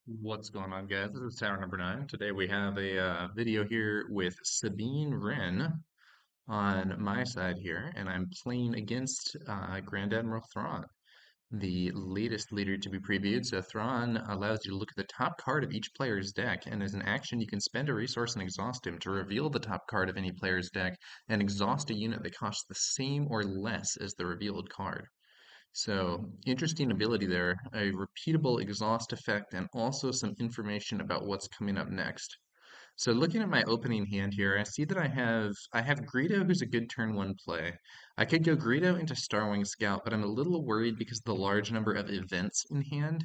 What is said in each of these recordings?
What's going on, guys? This is Tower number 9. Today we have a video here with Sabine Wren on my side here, and I'm playing against Grand Admiral Thrawn, the latest leader to be previewed. So Thrawn allows you to look at the top card of each player's deck, and as an action, you can spend a resource and exhaust him to reveal the top card of any player's deck and exhaust a unit that costs the same or less as the revealed card. So, interesting ability there, a repeatable exhaust effect, and also some information about what's coming up next. So, looking at my opening hand here, I see that I have Greedo, who's a good turn one play. I could go Greedo into Starwing Scout, but I'm a little worried because of the large number of events in hand.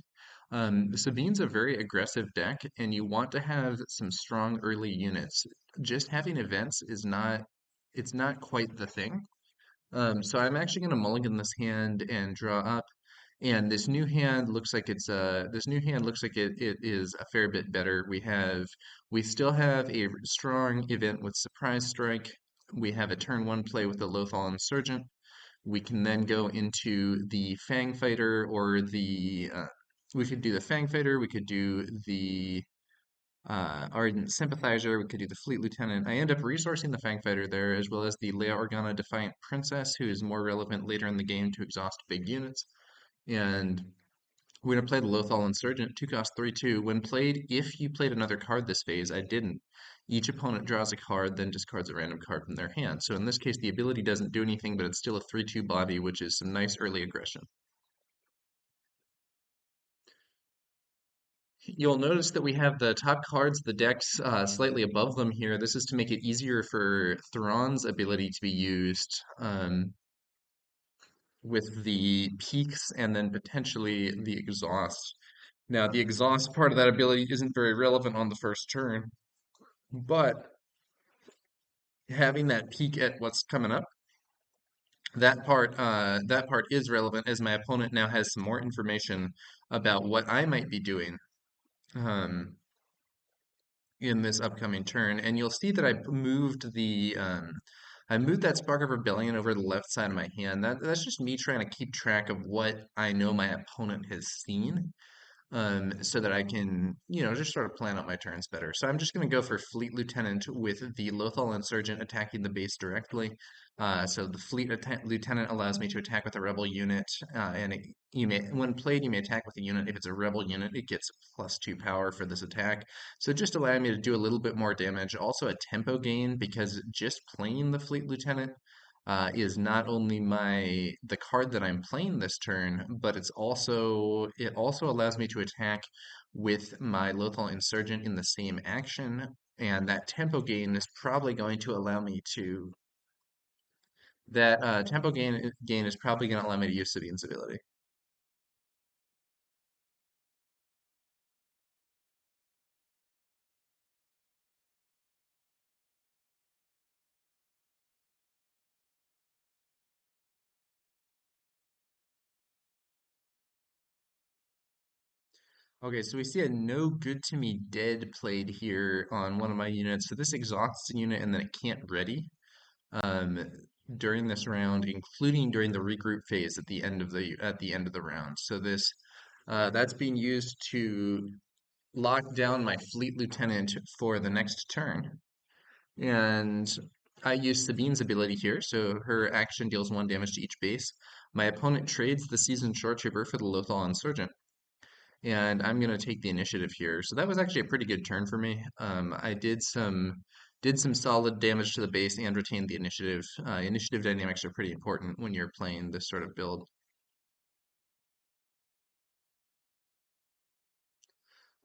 Sabine's a very aggressive deck, and you want to have some strong early units. Just having events is not, it's not quite the thing. So I'm actually going to mulligan this hand and draw up. And this new hand looks like it is a fair bit better. We still have a strong event with Surprise Strike. We have a turn one play with the Lothal Insurgent. We can then go into the Fang Fighter we could do the Fang Fighter, we could do the Ardent Sympathizer, we could do the Fleet Lieutenant. I end up resourcing the Fang Fighter there, as well as the Leia Organa Defiant Princess, who is more relevant later in the game to exhaust big units. And we're going to play the Lothal Insurgent, 2 cost 3/2. When played, if you played another card this phase, I didn't. Each opponent draws a card, then discards a random card from their hand. So in this case, the ability doesn't do anything, but it's still a 3/2 body, which is some nice early aggression. You'll notice that we have the top cards, the decks slightly above them here. This is to make it easier for Thrawn's ability to be used with the peaks and then potentially the exhaust. Now, the exhaust part of that ability isn't very relevant on the first turn, but having that peak at what's coming up, that part is relevant as my opponent now has some more information about what I might be doing. Um, in this upcoming turn, and you'll see that I moved that Spark of Rebellion over the left side of my hand. That's just me trying to keep track of what I know my opponent has seen, so that I can, just sort of plan out my turns better. So I'm just going to go for Fleet Lieutenant with the Lothal Insurgent attacking the base directly. So the Lieutenant allows me to attack with a rebel unit, when played, you may attack with a unit. If it's a rebel unit, it gets +2 power for this attack. So just allowing me to do a little bit more damage. Also a tempo gain because just playing the Fleet Lieutenant is not only the card that I'm playing this turn, but it also allows me to attack with my Lothal Insurgent in the same action, and that tempo gain is probably going to allow me to that tempo gain is probably going to allow me to use Sabine's ability. Okay, so we see a no good to me dead played here on one of my units. So this exhausts a unit and then it can't ready um, during this round, including during the regroup phase at the end of the round. So that's being used to lock down my Fleet Lieutenant for the next turn. And I use Sabine's ability here, so her action deals 1 damage to each base. My opponent trades the Seasoned Shore Trooper for the Lothal Insurgent, and I'm going to take the initiative here. So that was actually a pretty good turn for me. I did some solid damage to the base and retained the initiative. Initiative dynamics are pretty important when you're playing this sort of build.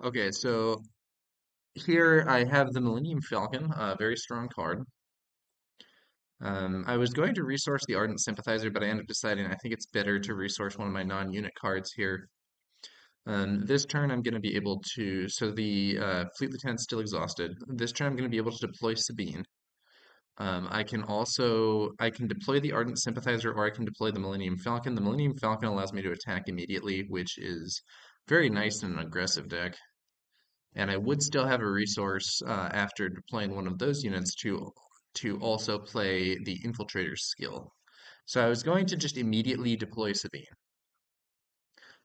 Okay, so here I have the Millennium Falcon, a very strong card. I was going to resource the Ardent Sympathizer, but I ended up deciding I think it's better to resource one of my non-unit cards here. This turn I'm going to be able to, so the Fleet Lieutenant's still exhausted. This turn I'm going to be able to deploy Sabine. I can deploy the Ardent Sympathizer or I can deploy the Millennium Falcon. The Millennium Falcon allows me to attack immediately, which is very nice in an aggressive deck. And I would still have a resource after deploying one of those units to also play the Infiltrator's skill. So I was going to just immediately deploy Sabine.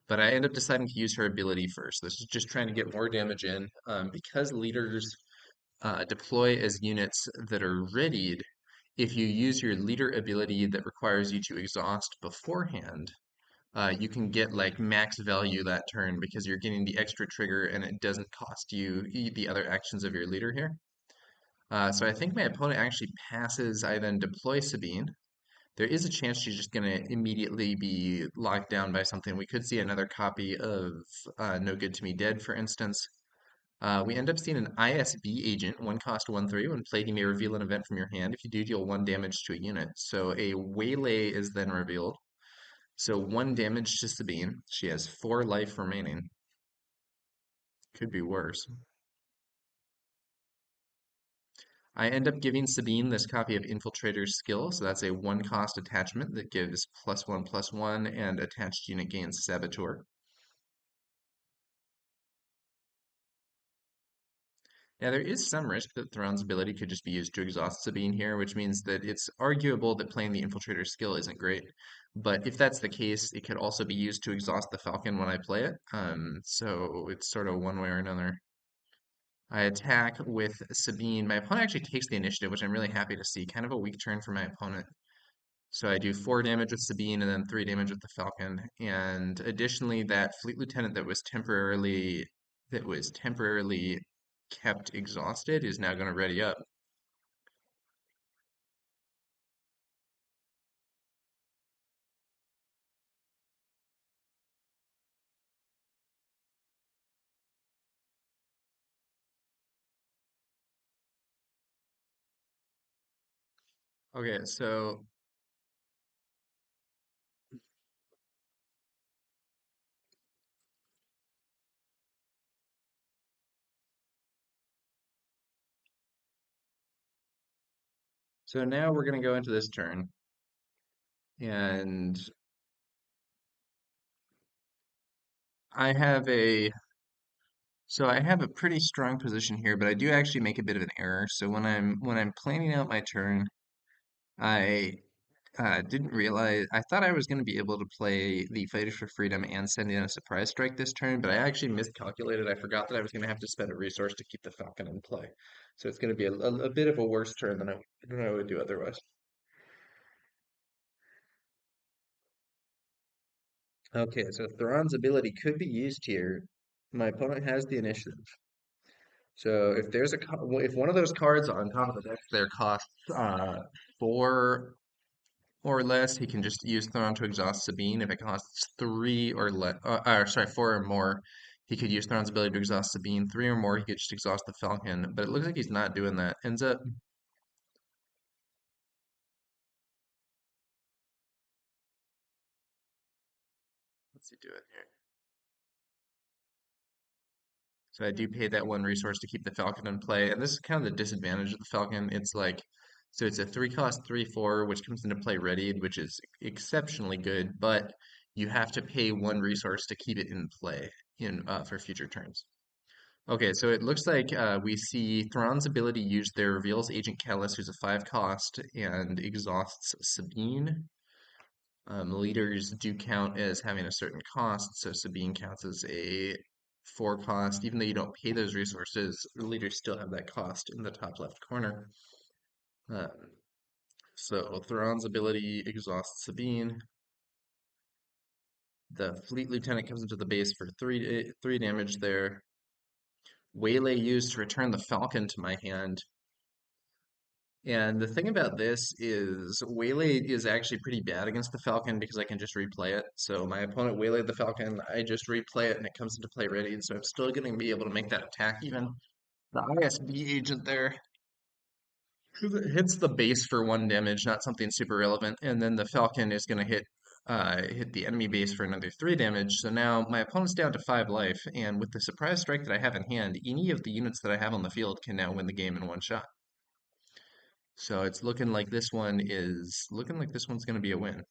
but I end up deciding to use her ability first. This is just trying to get more damage in. Because leaders deploy as units that are readied, if you use your leader ability that requires you to exhaust beforehand, you can get like max value that turn because you're getting the extra trigger and it doesn't cost you the other actions of your leader here. So I think my opponent actually passes. I then deploy Sabine. There is a chance she's just going to immediately be locked down by something. We could see another copy of No Good to Me Dead, for instance. We end up seeing an ISB agent, 1 cost, 1/3. When played, you may reveal an event from your hand. If you do, deal 1 damage to a unit. So a waylay is then revealed. So 1 damage to Sabine. She has 4 life remaining. Could be worse. I end up giving Sabine this copy of Infiltrator's Skill. So that's a 1 cost attachment that gives +1/+1 and attached unit gains Saboteur. Now, there is some risk that Thrawn's ability could just be used to exhaust Sabine here, which means that it's arguable that playing the Infiltrator skill isn't great. But if that's the case, it could also be used to exhaust the Falcon when I play it. So it's sort of one way or another. I attack with Sabine. My opponent actually takes the initiative, which I'm really happy to see. Kind of a weak turn for my opponent. So I do 4 damage with Sabine and then 3 damage with the Falcon. And additionally, that Fleet Lieutenant that was temporarily kept exhausted is now going to ready up. Okay, so now we're going to go into this turn, and I have a I have a pretty strong position here, but I do actually make a bit of an error. So when I'm planning out my turn, I didn't realize. I thought I was going to be able to play the Fighters for Freedom and send in a surprise strike this turn, but I actually miscalculated. I forgot that I was going to have to spend a resource to keep the Falcon in play. So it's going to be a bit of a worse turn than I would do otherwise. Okay, so Thrawn's ability could be used here. My opponent has the initiative. So if one of those cards on top of the deck there costs 4 or less, he can just use Thrawn to exhaust Sabine. If it costs 3 or less, sorry, 4 or more, he could use Thrawn's ability to exhaust Sabine. 3 or more, he could just exhaust the Falcon. But it looks like he's not doing that. Ends up, what's he doing here? So I do pay that 1 resource to keep the Falcon in play. And this is kind of the disadvantage of the Falcon. So it's a 3 cost, 3/4, which comes into play readied, which is exceptionally good, but you have to pay 1 resource to keep it in play for future turns. Okay, so it looks like we see Thrawn's ability used there reveals Agent Callus, who's a 5 cost, and exhausts Sabine. Leaders do count as having a certain cost, so Sabine counts as a 4 cost. Even though you don't pay those resources, leaders still have that cost in the top left corner. Um, so Thrawn's ability exhausts Sabine. The Fleet Lieutenant comes into the base for 3 damage there. Waylay used to return the Falcon to my hand. And the thing about this is Waylay is actually pretty bad against the Falcon because I can just replay it. So my opponent waylaid the Falcon, I just replay it and it comes into play ready, and so I'm still going to be able to make that attack even. The ISB agent there hits the base for 1 damage, not something super relevant, and then the Falcon is going to hit the enemy base for another 3 damage. So now my opponent's down to 5 life, and with the surprise strike that I have in hand, any of the units that I have on the field can now win the game in one shot. So it's looking like this one's going to be a win.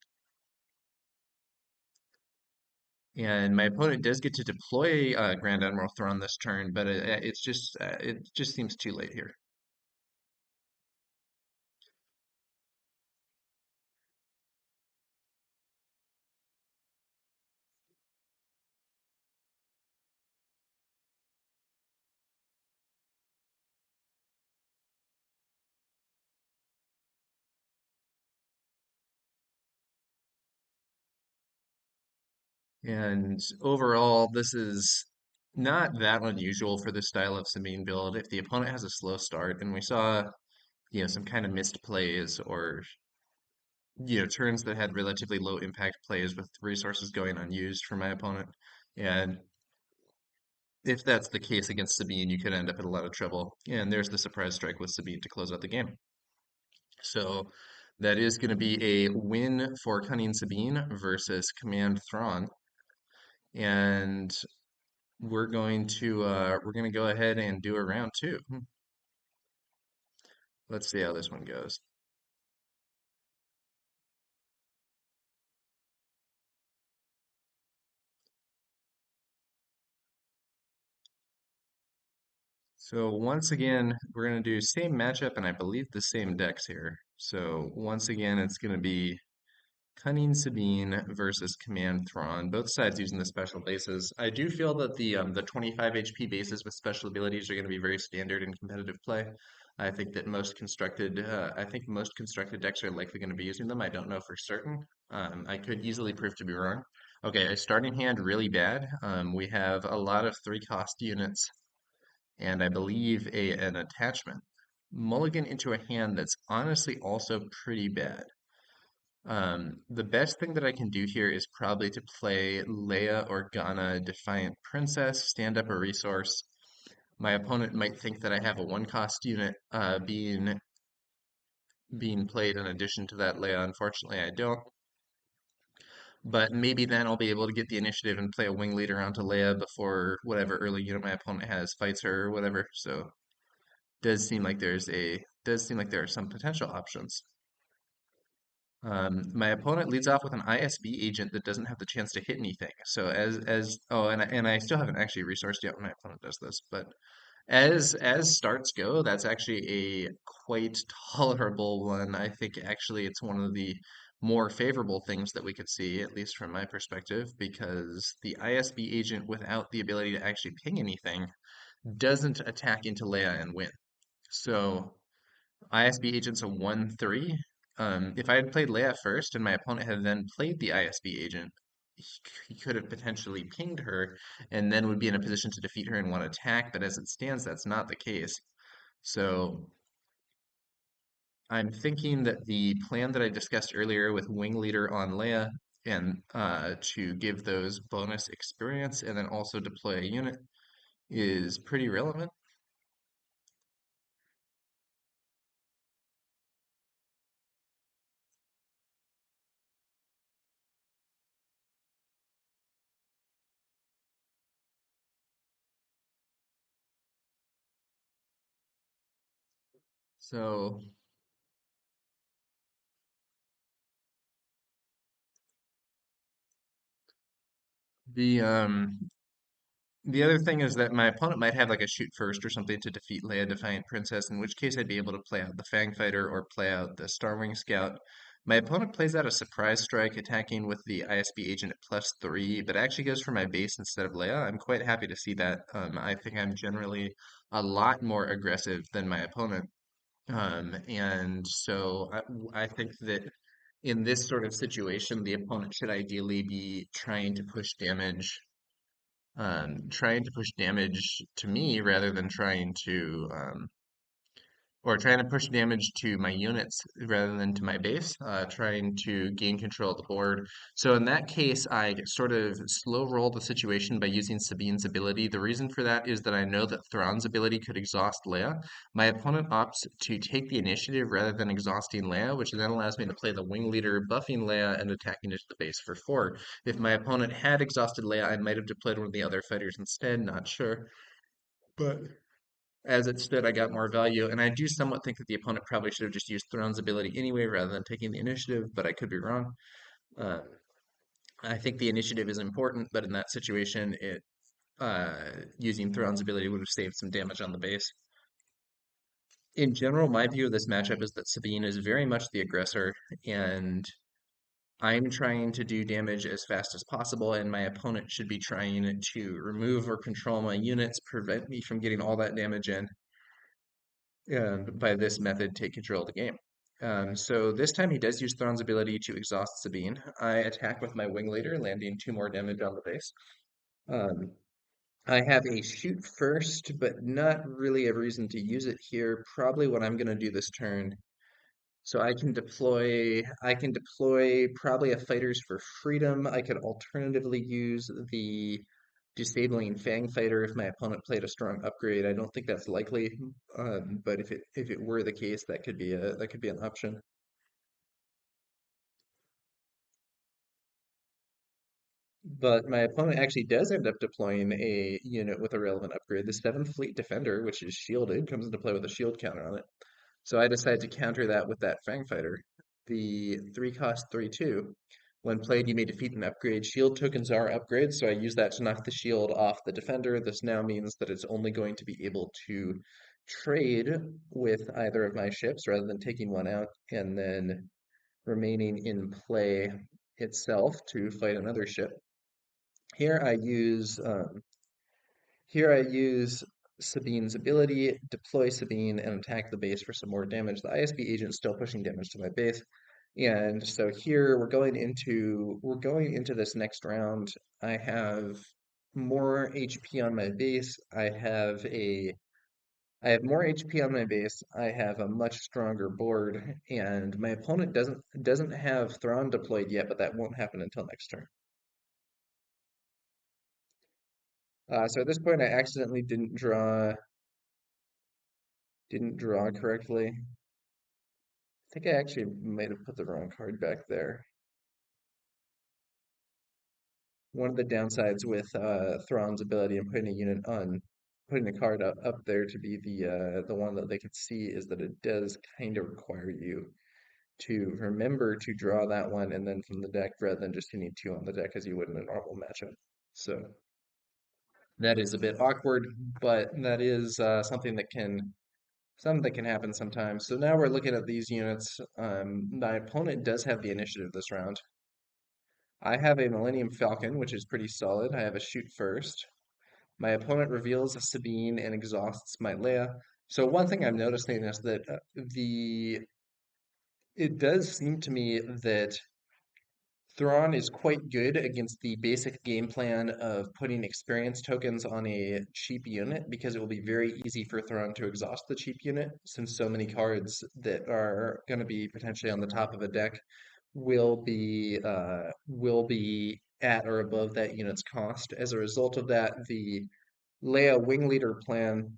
And my opponent does get to deploy Grand Admiral Thrawn this turn, but it just seems too late here. And overall, this is not that unusual for this style of Sabine build. If the opponent has a slow start, and we saw, some kind of missed plays or, turns that had relatively low impact plays with resources going unused for my opponent. And if that's the case against Sabine, you could end up in a lot of trouble. And there's the surprise strike with Sabine to close out the game. So that is going to be a win for Cunning Sabine versus Command Thrawn. And we're going to go ahead and do a round two. Let's see how this one goes. So once again, we're going to do same matchup and I believe the same decks here. So once again, it's going to be Cunning Sabine versus Command Thrawn, both sides using the special bases. I do feel that the 25 HP bases with special abilities are going to be very standard in competitive play. I think most constructed decks are likely going to be using them. I don't know for certain. I could easily prove to be wrong. Okay, a starting hand really bad. We have a lot of 3-cost units and I believe an attachment. Mulligan into a hand that's honestly also pretty bad. The best thing that I can do here is probably to play Leia Organa Defiant Princess, stand up a resource. My opponent might think that I have a 1-cost unit being played in addition to that Leia. Unfortunately, I don't. But maybe then I'll be able to get the initiative and play a wing leader onto Leia before whatever early unit my opponent has fights her or whatever. So does seem like there are some potential options. My opponent leads off with an ISB agent that doesn't have the chance to hit anything. So and I still haven't actually resourced yet when my opponent does this, but as starts go, that's actually a quite tolerable one. I think actually it's one of the more favorable things that we could see, at least from my perspective, because the ISB agent without the ability to actually ping anything doesn't attack into Leia and win. So ISB agent's a 1/3. If I had played Leia first and my opponent had then played the ISB agent, he could have potentially pinged her and then would be in a position to defeat her in one attack, but as it stands, that's not the case. So I'm thinking that the plan that I discussed earlier with Wing Leader on Leia and to give those bonus experience and then also deploy a unit is pretty relevant. So the um the other thing is that my opponent might have like a shoot first or something to defeat Leia Defiant Princess, in which case I'd be able to play out the Fang Fighter or play out the Starwing Scout. My opponent plays out a surprise strike attacking with the ISB agent at +3, but actually goes for my base instead of Leia. I'm quite happy to see that. I think I'm generally a lot more aggressive than my opponent. And so I think that in this sort of situation, the opponent should ideally be trying to push damage to me rather than trying to push damage to my units rather than to my base, trying to gain control of the board. So in that case, I sort of slow roll the situation by using Sabine's ability. The reason for that is that I know that Thrawn's ability could exhaust Leia. My opponent opts to take the initiative rather than exhausting Leia, which then allows me to play the wing leader, buffing Leia and attacking into the base for 4. If my opponent had exhausted Leia, I might have deployed one of the other fighters instead, not sure. But as it stood, I got more value, and I do somewhat think that the opponent probably should have just used Throne's ability anyway rather than taking the initiative, but I could be wrong. Uh, I think the initiative is important, but in that situation, using Throne's ability would have saved some damage on the base. In general, my view of this matchup is that Sabine is very much the aggressor, and I'm trying to do damage as fast as possible, and my opponent should be trying to remove or control my units, prevent me from getting all that damage in, and by this method take control of the game. So this time he does use Thrawn's ability to exhaust Sabine. I attack with my Wing Leader, landing 2 more damage on the base. Um, I have a shoot first, but not really a reason to use it here. Probably what I'm going to do this turn. So I can deploy probably a Fighters for Freedom. I could alternatively use the disabling Fang Fighter if my opponent played a strong upgrade. I don't think that's likely, but if it were the case, that could be an option. But my opponent actually does end up deploying a unit with a relevant upgrade. The 7th Fleet Defender, which is shielded, comes into play with a shield counter on it. So I decide to counter that with that Fang Fighter. The 3 cost 3/2. When played, you may defeat an upgrade. Shield tokens are upgrades, so I use that to knock the shield off the defender. This now means that it's only going to be able to trade with either of my ships rather than taking one out and then remaining in play itself to fight another ship. Here I use here I use Sabine's ability, deploy Sabine, and attack the base for some more damage. The ISB agent's still pushing damage to my base. And so here we're going into this next round. I have more HP on my base. I have more HP on my base. I have a much stronger board, and my opponent doesn't have Thrawn deployed yet, but that won't happen until next turn. So at this point, I accidentally didn't draw correctly. I think I actually might have put the wrong card back there. One of the downsides with Thrawn's ability and putting a card up there to be the one that they can see is that it does kind of require you to remember to draw that one and then from the deck rather than just hitting 2 on the deck as you would in a normal matchup. So that is a bit awkward, but that is something that can happen sometimes. So now we're looking at these units. My opponent does have the initiative this round. I have a Millennium Falcon, which is pretty solid. I have a shoot first. My opponent reveals a Sabine and exhausts my Leia. So one thing I'm noticing is that the it does seem to me that Thrawn is quite good against the basic game plan of putting experience tokens on a cheap unit because it will be very easy for Thrawn to exhaust the cheap unit since so many cards that are going to be potentially on the top of a deck will be at or above that unit's cost. As a result of that, the Leia Wing Leader plan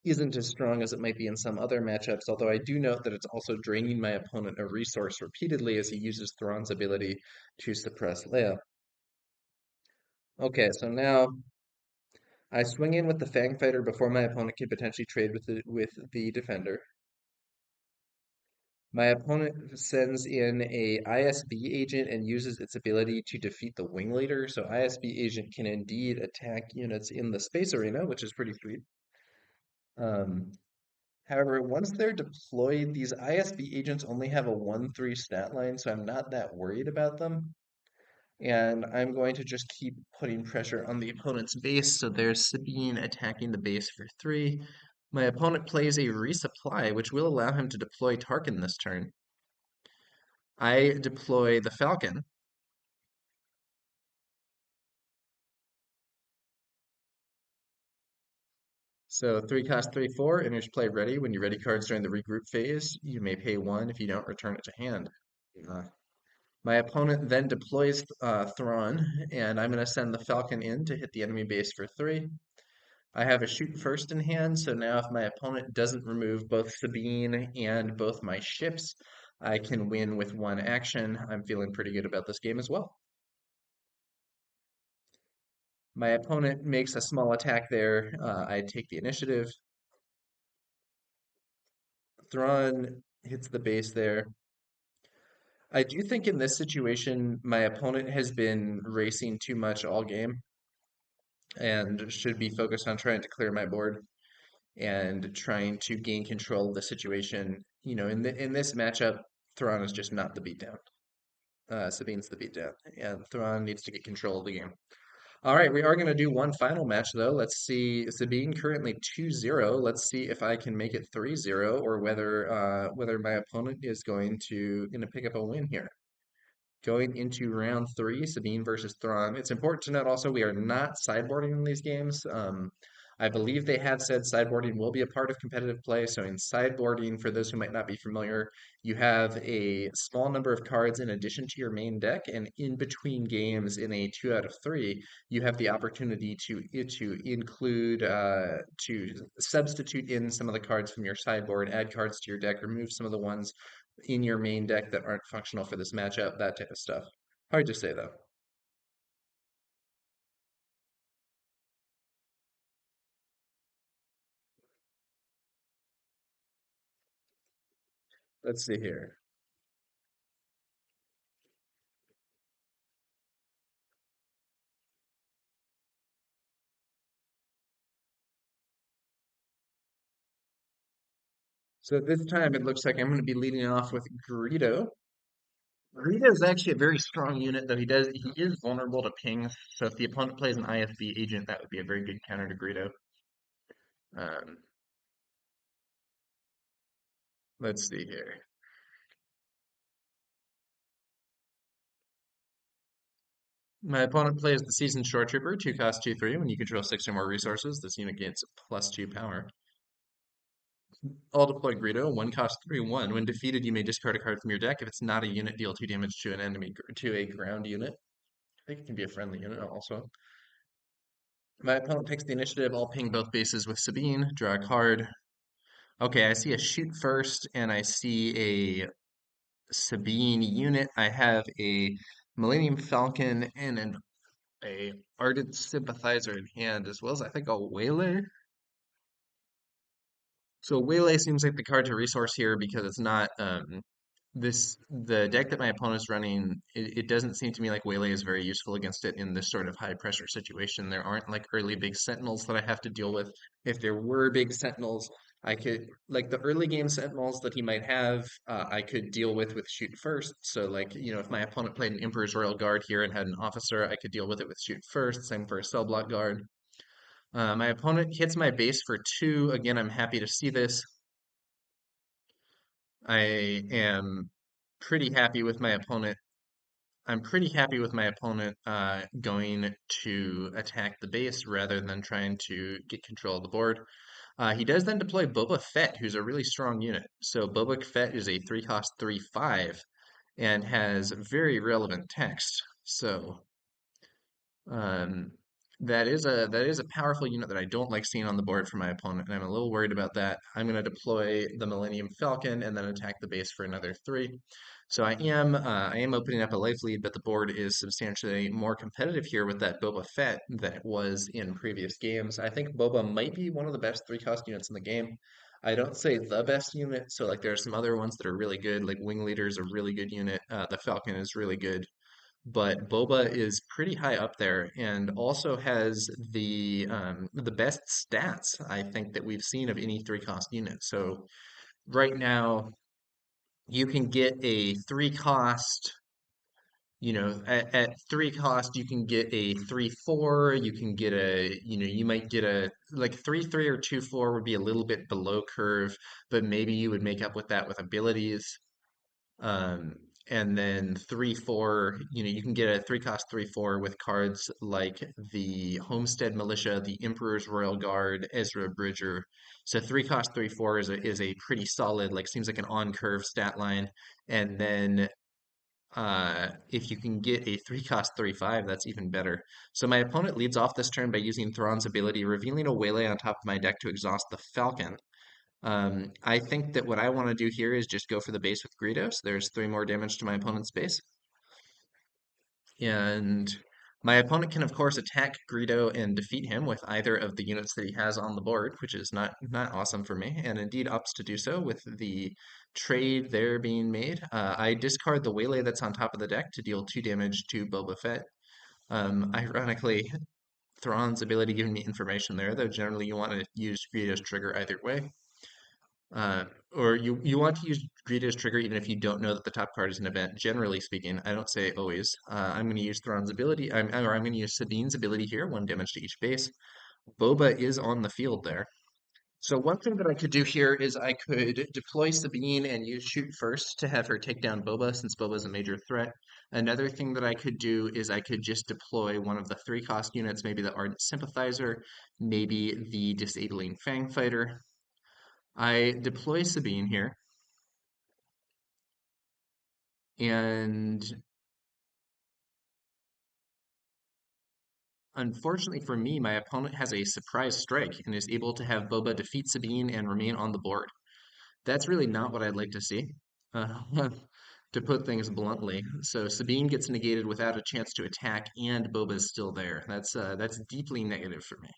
isn't as strong as it might be in some other matchups, although I do note that it's also draining my opponent a resource repeatedly as he uses Thrawn's ability to suppress Leia. Okay, so now I swing in with the Fang Fighter before my opponent can potentially trade with the defender. My opponent sends in a ISB agent and uses its ability to defeat the Wing Leader, so ISB agent can indeed attack units in the space arena, which is pretty sweet. Um, However, once they're deployed, these ISB agents only have a 1/3 stat line, so I'm not that worried about them. And I'm going to just keep putting pressure on the opponent's base. So there's Sabine attacking the base for 3. My opponent plays a resupply, which will allow him to deploy Tarkin this turn. I deploy the Falcon. So 3 cost 3/4, enters play ready. When you ready cards during the regroup phase, you may pay 1 if you don't return it to hand. Uh, My opponent then deploys Thrawn, and I'm going to send the Falcon in to hit the enemy base for 3. I have a shoot first in hand, so now if my opponent doesn't remove both Sabine and both my ships, I can win with 1 action. I'm feeling pretty good about this game as well. My opponent makes a small attack there. I take the initiative. Thrawn hits the base there. I do think in this situation, my opponent has been racing too much all game and should be focused on trying to clear my board and trying to gain control of the situation. In this matchup, Thrawn is just not the beatdown. Sabine's the beatdown, and Thrawn needs to get control of the game. All right, we are going to do one final match though. Let's see. Sabine currently 2-0. Let's see if I can make it 3-0 or whether my opponent is going to pick up a win here. Going into round three, Sabine versus Thrawn. It's important to note also we are not sideboarding in these games. I believe they have said sideboarding will be a part of competitive play. So in sideboarding, for those who might not be familiar, you have a small number of cards in addition to your main deck, and in between games in a 2 out of 3, you have the opportunity to include to substitute in some of the cards from your sideboard, add cards to your deck, remove some of the ones in your main deck that aren't functional for this matchup, that type of stuff. Hard to say though. Let's see here. So this time it looks like I'm going to be leading off with Greedo. Greedo is actually a very strong unit, though he is vulnerable to pings. So if the opponent plays an IFB agent, that would be a very good counter to Greedo. Um, let's see here. My opponent plays the Seasoned Shore Trooper, 2 cost 2/3. When you control 6 or more resources, this unit gets +2 power. All deploy Greedo, 1 cost 3/1. When defeated, you may discard a card from your deck. If it's not a unit, deal 2 damage to an enemy to a ground unit. I think it can be a friendly unit also. My opponent takes the initiative. I'll ping both bases with Sabine, draw a card. Okay, I see a shoot first, and I see a Sabine unit. I have a Millennium Falcon and a Ardent Sympathizer in hand, as well as I think a Waylay. So Waylay seems like the card to resource here because it's not the deck that my opponent's running. It doesn't seem to me like Waylay is very useful against it in this sort of high pressure situation. There aren't like early big sentinels that I have to deal with. If there were big sentinels, I could like the early game sentinels that he might have. I could deal with shoot first. So like if my opponent played an Emperor's Royal Guard here and had an officer, I could deal with it with shoot first. Same for a cell block guard. My opponent hits my base for 2. Again, I'm happy to see this. I am pretty happy with my opponent. I'm pretty happy with my opponent going to attack the base rather than trying to get control of the board. He does then deploy Boba Fett, who's a really strong unit. So Boba Fett is a 3 cost 3/5 and has very relevant text. So um, that is a powerful unit that I don't like seeing on the board for my opponent, and I'm a little worried about that. I'm going to deploy the Millennium Falcon and then attack the base for another 3. So I am opening up a life lead, but the board is substantially more competitive here with that Boba Fett than it was in previous games. I think Boba might be one of the best 3 cost units in the game. I don't say the best unit, so like there are some other ones that are really good, like Wing Leader is a really good unit. The Falcon is really good, but Boba is pretty high up there and also has the best stats I think that we've seen of any 3 cost unit. So right now you can get a 3 cost, at 3 cost you can get a 3/4. You can get you might get a like 3/3 or 2/4 would be a little bit below curve, but maybe you would make up with that with abilities. Um, and then 3/4, you can get a 3 cost 3/4 with cards like the Homestead Militia, the Emperor's Royal Guard, Ezra Bridger. So 3 cost 3/4 is a pretty solid, like seems like an on curve stat line. And then if you can get a 3 cost 3/5, that's even better. So my opponent leads off this turn by using Thrawn's ability, revealing a waylay on top of my deck to exhaust the Falcon. I think that what I want to do here is just go for the base with Greedo. So there's 3 more damage to my opponent's base. And my opponent can, of course, attack Greedo and defeat him with either of the units that he has on the board, which is not awesome for me, and indeed opts to do so with the trade there being made. I discard the Waylay that's on top of the deck to deal 2 damage to Boba Fett. Ironically, Thrawn's ability giving me information there, though generally you want to use Greedo's trigger either way. Uh, or you want to use greed as trigger even if you don't know that the top card is an event. Generally speaking, I don't say always. I'm going to use Thrawn's ability, or I'm going to use Sabine's ability here, 1 damage to each base. Boba is on the field there. So one thing that I could do here is I could deploy Sabine and use shoot first to have her take down Boba since Boba is a major threat. Another thing that I could do is I could just deploy one of the 3-cost units, maybe the Ardent Sympathizer, maybe the Disabling Fang Fighter. I deploy Sabine here, and unfortunately for me, my opponent has a surprise strike and is able to have Boba defeat Sabine and remain on the board. That's really not what I'd like to see, uh, to put things bluntly. So Sabine gets negated without a chance to attack, and Boba's still there. That's deeply negative for me.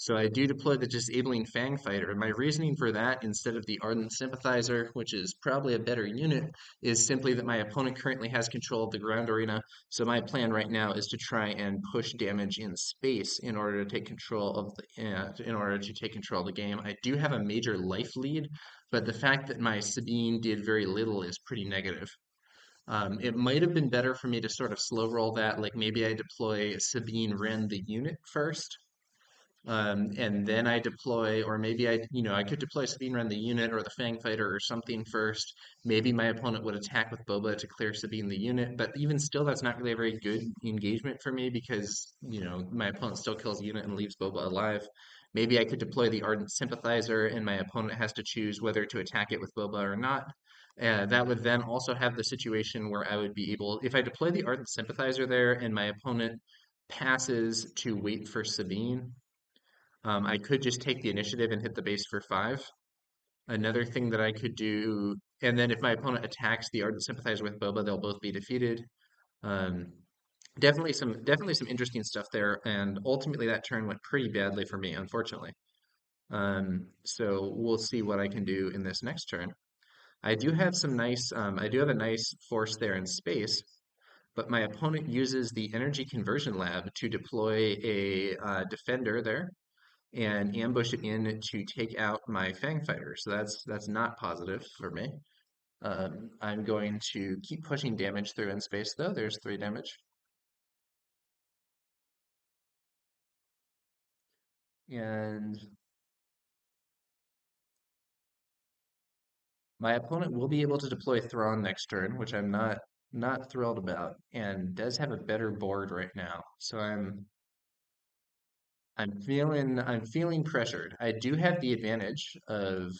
So I do deploy the Disabling Fang Fighter, and my reasoning for that, instead of the Ardent Sympathizer, which is probably a better unit, is simply that my opponent currently has control of the ground arena. So my plan right now is to try and push damage in space in order to take control of the game. I do have a major life lead, but the fact that my Sabine did very little is pretty negative. It might have been better for me to sort of slow roll that, like maybe I deploy Sabine Wren the unit first, and then I deploy, or maybe I could deploy Sabine around the unit or the Fang Fighter or something first. Maybe my opponent would attack with Boba to clear Sabine the unit, but even still, that's not really a very good engagement for me because, my opponent still kills the unit and leaves Boba alive. Maybe I could deploy the Ardent Sympathizer and my opponent has to choose whether to attack it with Boba or not. That would then also have the situation where I would be able, if I deploy the Ardent Sympathizer there and my opponent passes to wait for Sabine, I could just take the initiative and hit the base for 5. Another thing that I could do, and then if my opponent attacks the Ardent Sympathizer with Boba, they'll both be defeated. Um, definitely some interesting stuff there, and ultimately that turn went pretty badly for me, unfortunately. So we'll see what I can do in this next turn. I do have a nice force there in space, but my opponent uses the Energy Conversion Lab to deploy a defender there and ambush it in to take out my Fang Fighter. So that's not positive for me. I'm going to keep pushing damage through in space though. There's 3 damage. And my opponent will be able to deploy Thrawn next turn, which I'm not thrilled about, and does have a better board right now. So I'm feeling pressured. I do have the advantage of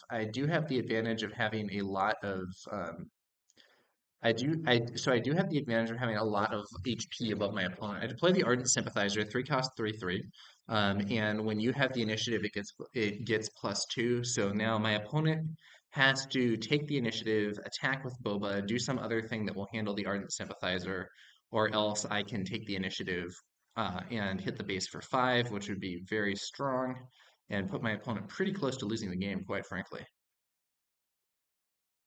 having a lot of I do have the advantage of having a lot of HP above my opponent. I deploy the Ardent Sympathizer, 3 cost 3/3. And when you have the initiative, it gets +2. So now my opponent has to take the initiative, attack with Boba, do some other thing that will handle the Ardent Sympathizer, or else I can take the initiative and hit the base for 5, which would be very strong, and put my opponent pretty close to losing the game, quite frankly.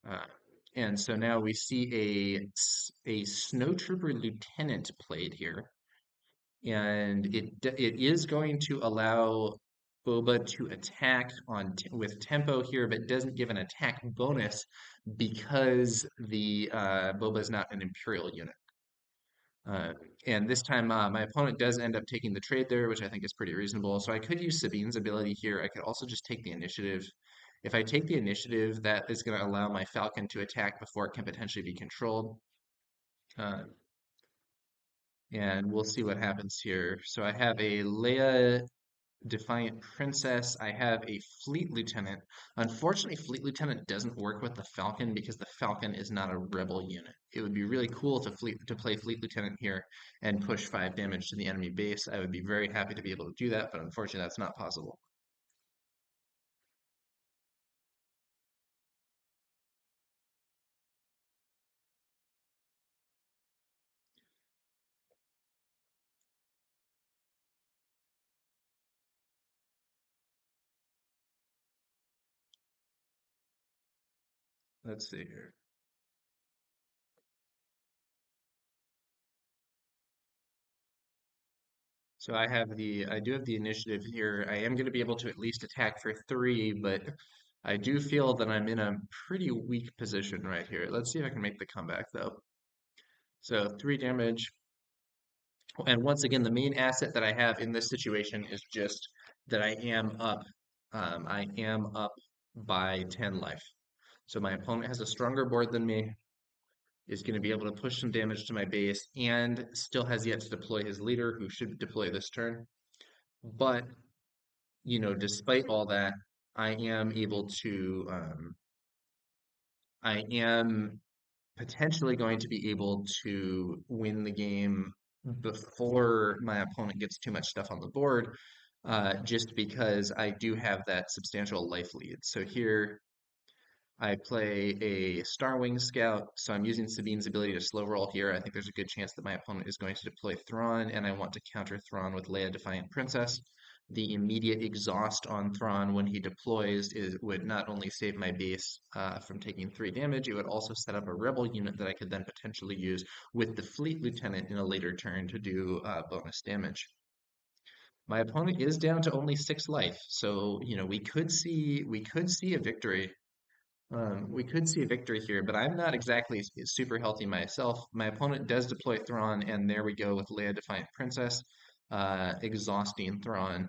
Uh, and so now we see a snowtrooper lieutenant played here, and it is going to allow Boba to attack with tempo here, but doesn't give an attack bonus because the Boba is not an Imperial unit. Uh, and this time, my opponent does end up taking the trade there, which I think is pretty reasonable. So I could use Sabine's ability here. I could also just take the initiative. If I take the initiative, that is going to allow my Falcon to attack before it can potentially be controlled. Uh, and we'll see what happens here. So I have a Leia Defiant Princess. I have a Fleet Lieutenant. Unfortunately, Fleet Lieutenant doesn't work with the Falcon because the Falcon is not a rebel unit. It would be really cool to play Fleet Lieutenant here and push 5 damage to the enemy base. I would be very happy to be able to do that, but unfortunately that's not possible. Let's see here. So I do have the initiative here. I am going to be able to at least attack for three, but I do feel that I'm in a pretty weak position right here. Let's see if I can make the comeback though. So three damage. And once again, the main asset that I have in this situation is just that I am up. I am up by 10 life. So my opponent has a stronger board than me, is going to be able to push some damage to my base, and still has yet to deploy his leader, who should deploy this turn. But, despite all that, I am able to, I am potentially going to be able to win the game before my opponent gets too much stuff on the board, just because I do have that substantial life lead. So here I play a Starwing Scout, so I'm using Sabine's ability to slow roll here. I think there's a good chance that my opponent is going to deploy Thrawn, and I want to counter Thrawn with Leia Defiant Princess. The immediate exhaust on Thrawn when he deploys would not only save my base from taking 3 damage, it would also set up a rebel unit that I could then potentially use with the Fleet Lieutenant in a later turn to do bonus damage. My opponent is down to only 6 life, so we could see a victory. We could see a victory here, but I'm not exactly super healthy myself. My opponent does deploy Thrawn, and there we go with Leia Defiant Princess, exhausting Thrawn.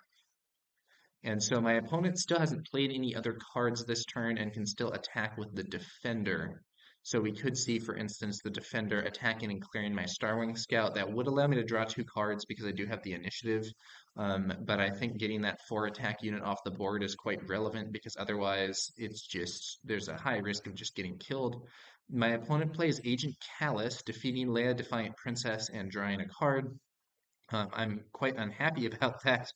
And so my opponent still hasn't played any other cards this turn and can still attack with the Defender. So we could see, for instance, the Defender attacking and clearing my Starwing Scout. That would allow me to draw 2 cards because I do have the initiative. But I think getting that 4 attack unit off the board is quite relevant because otherwise there's a high risk of just getting killed. My opponent plays Agent Callus, defeating Leia Defiant Princess and drawing a card. I'm quite unhappy about that,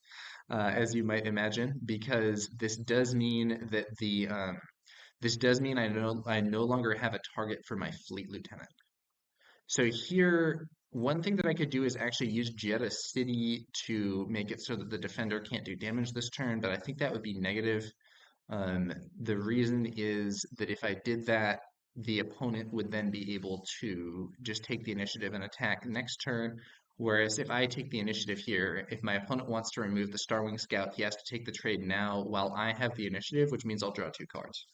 as you might imagine, because this does mean I no longer have a target for my fleet lieutenant. So here, one thing that I could do is actually use Jeddah City to make it so that the defender can't do damage this turn, but I think that would be negative. The reason is that if I did that, the opponent would then be able to just take the initiative and attack next turn. Whereas if I take the initiative here, if my opponent wants to remove the Starwing Scout, he has to take the trade now while I have the initiative, which means I'll draw 2 cards.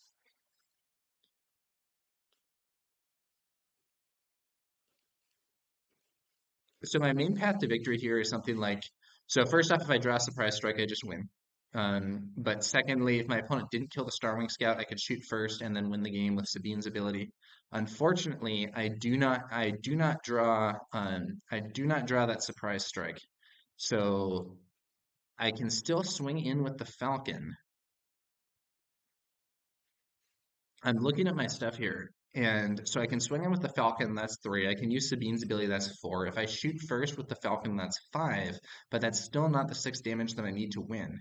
So my main path to victory here is something like, so first off, if I draw a surprise strike, I just win. But secondly, if my opponent didn't kill the Starwing Scout, I could shoot first and then win the game with Sabine's ability. Unfortunately, I do not draw that surprise strike. So I can still swing in with the Falcon. I'm looking at my stuff here, and so I can swing in with the Falcon, that's 3. I can use Sabine's ability, that's 4. If I shoot first with the Falcon, that's 5, but that's still not the 6 damage that I need to win.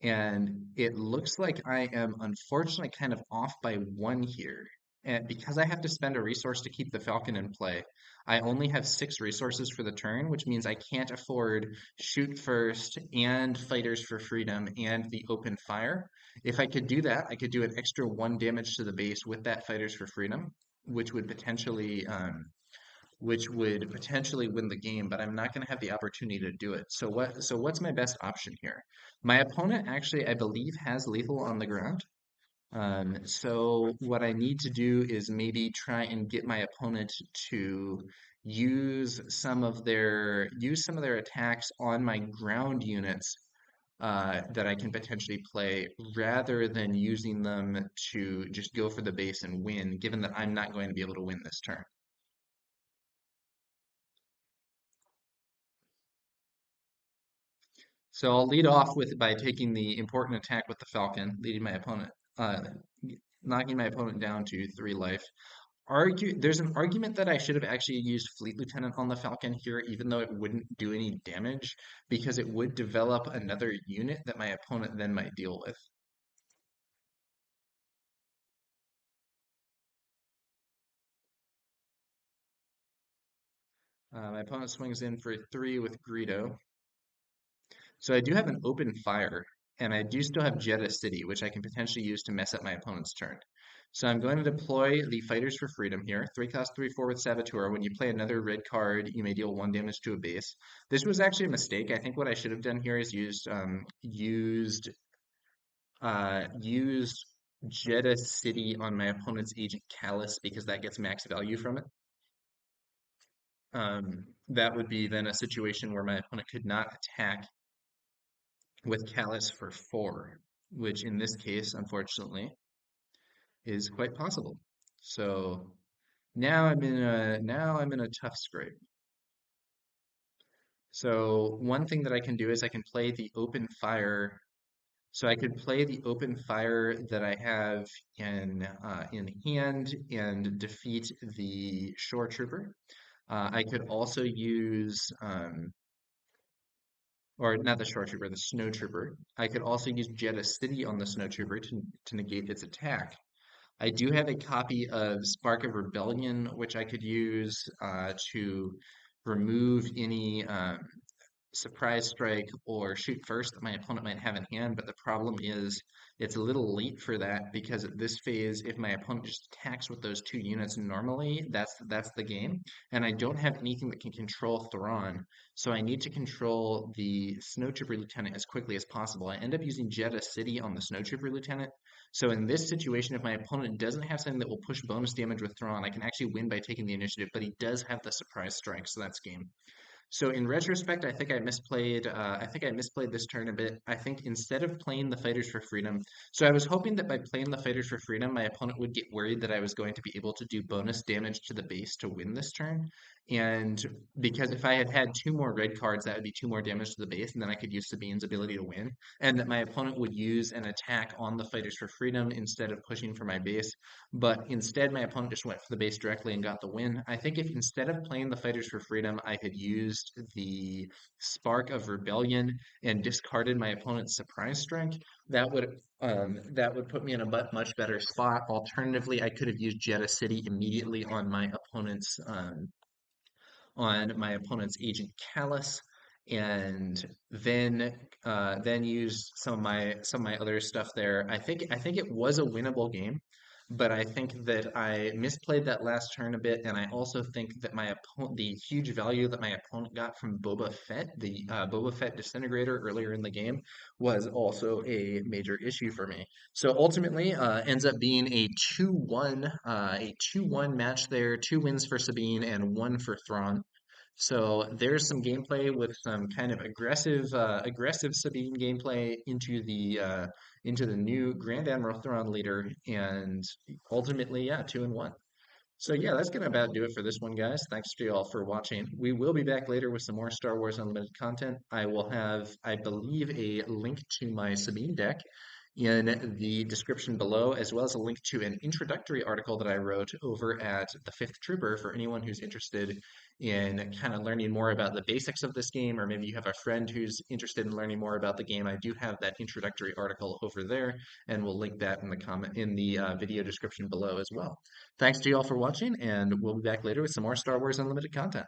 And it looks like I am unfortunately kind of off by 1 here. And because I have to spend a resource to keep the Falcon in play, I only have 6 resources for the turn, which means I can't afford shoot first and fighters for freedom and the open fire. If I could do that, I could do an extra 1 damage to the base with that Fighters for Freedom, which would potentially win the game, but I'm not going to have the opportunity to do it. So what's my best option here? My opponent actually, I believe, has lethal on the ground. So what I need to do is maybe try and get my opponent to use some of their attacks on my ground units that I can potentially play rather than using them to just go for the base and win, given that I'm not going to be able to win this turn. So I'll lead off with by taking the important attack with the Falcon, uh, knocking my opponent down to 3 life. There's an argument that I should have actually used Fleet Lieutenant on the Falcon here, even though it wouldn't do any damage, because it would develop another unit that my opponent then might deal with. My opponent swings in for 3 with Greedo. So I do have an open fire, and I do still have Jeddah City, which I can potentially use to mess up my opponent's turn. So I'm going to deploy the Fighters for Freedom here. 3 cost 3/4 with Saboteur. When you play another red card, you may deal 1 damage to a base. This was actually a mistake. I think what I should have done here is used Jeddah City on my opponent's Agent Callus because that gets max value from it. That would be then a situation where my opponent could not attack with Callus for 4, which in this case, unfortunately, is quite possible. So now I'm in a tough scrape. So one thing that I can do is I can play the open fire. So I could play the open fire that I have in hand and defeat the shore trooper. I could also use or not the shore trooper, the snow trooper. I could also use Jeddah City on the snow trooper to negate its attack. I do have a copy of Spark of Rebellion, which I could use to remove any surprise strike or shoot first that my opponent might have in hand, but the problem is it's a little late for that because at this phase, if my opponent just attacks with those 2 units normally, that's the game. And I don't have anything that can control Thrawn, so I need to control the Snowtrooper Lieutenant as quickly as possible. I end up using Jeddah City on the Snowtrooper Lieutenant. So in this situation, if my opponent doesn't have something that will push bonus damage with Thrawn, I can actually win by taking the initiative, but he does have the surprise strike, so that's game. So in retrospect, I think I misplayed. I think I misplayed this turn a bit. I think instead of playing the Fighters for Freedom, so I was hoping that by playing the Fighters for Freedom, my opponent would get worried that I was going to be able to do bonus damage to the base to win this turn. And because if I had had 2 more red cards, that would be 2 more damage to the base, and then I could use Sabine's ability to win. And that my opponent would use an attack on the Fighters for Freedom instead of pushing for my base. But instead, my opponent just went for the base directly and got the win. I think if instead of playing the Fighters for Freedom, I had used the Spark of Rebellion and discarded my opponent's surprise strike, that would put me in a much better spot. Alternatively, I could have used Jeddah City immediately on my opponent's Agent Callus, and then use some of my other stuff there. I think it was a winnable game, but I think that I misplayed that last turn a bit, and I also think that the huge value that my opponent got from Boba Fett, the Boba Fett disintegrator earlier in the game, was also a major issue for me. So ultimately, ends up being a 2-1 match there, 2 wins for Sabine and 1 for Thrawn. So there's some gameplay with some kind of aggressive Sabine gameplay into the new Grand Admiral Thrawn leader, and ultimately, yeah, 2-1. So yeah, that's gonna about do it for this one, guys. Thanks to you all for watching. We will be back later with some more Star Wars Unlimited content. I will have, I believe, a link to my Sabine deck in the description below, as well as a link to an introductory article that I wrote over at the Fifth Trooper for anyone who's interested in kind of learning more about the basics of this game, or maybe you have a friend who's interested in learning more about the game. I do have that introductory article over there, and we'll link that in the video description below as well. Thanks to you all for watching, and we'll be back later with some more Star Wars Unlimited content.